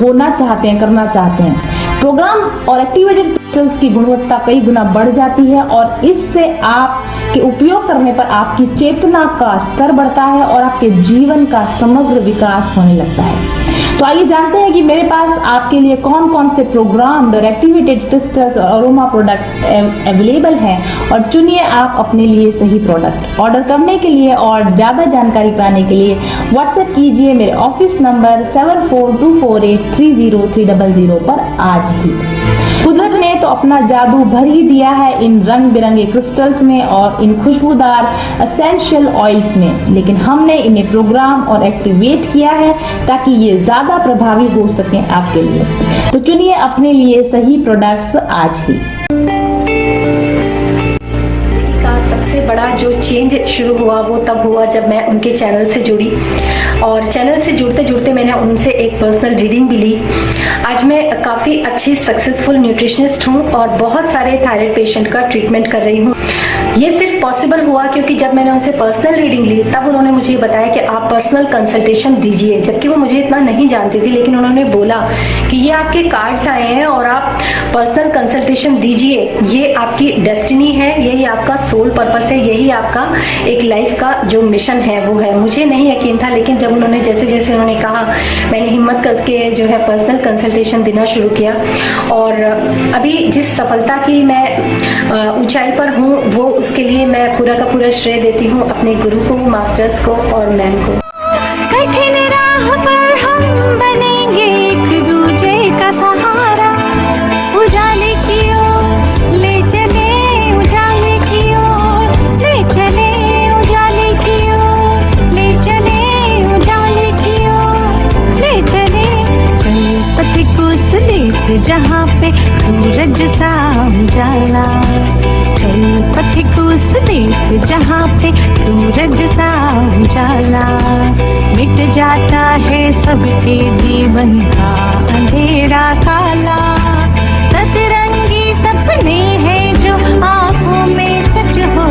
होना चाहते हैं, करना चाहते हैं। प्रोग्राम और एक्टिवेटेड क्रिस्टल्स की गुणवत्ता कई गुना बढ़ जाती है और इससे आपके उपयोग करने पर आपकी चेतना का स्तर बढ़ता है और आपके जीवन का समग्र विकास होने लगता है। तो आइए जानते हैं कि मेरे पास आपके लिए कौन कौन से प्रोग्राम्ड और एक्टिवेटेड क्रिस्टल्स और अरोमा प्रोडक्ट्स अवेलेबल हैं, और चुनिए आप अपने लिए सही प्रोडक्ट। ऑर्डर करने के लिए और ज़्यादा जानकारी पाने के लिए व्हाट्सएप कीजिए मेरे ऑफिस नंबर 7424830300 पर आज ही। कुदरत ने तो अपना जादू भर ही दिया है इन रंग बिरंगे क्रिस्टल्स में और इन खुशबूदार एसेंशियल ऑयल्स में, लेकिन हमने इन्हें प्रोग्राम और एक्टिवेट किया है ताकि ये ज्यादा प्रभावी हो सकें आपके लिए। तो चुनिए अपने लिए सही प्रोडक्ट्स आज ही। का सबसे बड़ा जो चेंज शुरू हुआ वो तब हुआ जब मैं उनके चैनल से जुड़ी, और चैनल से जुड़ते जुड़ते मैंने उनसे एक पर्सनल रीडिंग भी ली। आज मैं काफ़ी अच्छी सक्सेसफुल न्यूट्रिशनिस्ट हूँ और बहुत सारे थायराइड पेशेंट का ट्रीटमेंट कर रही हूँ। ये सिर्फ पॉसिबल हुआ क्योंकि जब मैंने उनसे पर्सनल रीडिंग ली तब उन्होंने मुझे ये बताया कि आप पर्सनल कंसल्टेशन दीजिए, जबकि वो मुझे इतना नहीं जानती थी, लेकिन उन्होंने बोला कि ये आपके कार्ड्स आए हैं और आप पर्सनल कंसल्टेशन दीजिए, ये आपकी डेस्टिनी है, यही आपका सोल पर्पस है, यही आपका एक लाइफ का जो मिशन है वो है। मुझे नहीं यकीन था, लेकिन जब उन्होंने जैसे जैसे उन्होंने कहा मैंने हिम्मत करके जो है पर्सनल कंसल्टेशन देना शुरू किया, और अभी जिस सफलता की मैं ऊंचाई पर हूँ वो उसके लिए मैं पूरा का पूरा श्रेय देती हूँ अपने गुरु को, मास्टर्स को और मैम को। कठिन राह पर हम बनेंगे एक दूजे का सहारा, उजाले की ओर ले चले, उजाले की ओर ले चले, उजाले की ओर ले चले, उजाले की ओर ले चले। चले पथिक उस देश जहाँ पे सूरज सा उजाला, चल पथिक उस देश जहाँ पे सूरज सा उजाला, मिट जाता है सबके जीवन का अंधेरा काला। सतरंगी सपने हैं जो आँखों में सच हो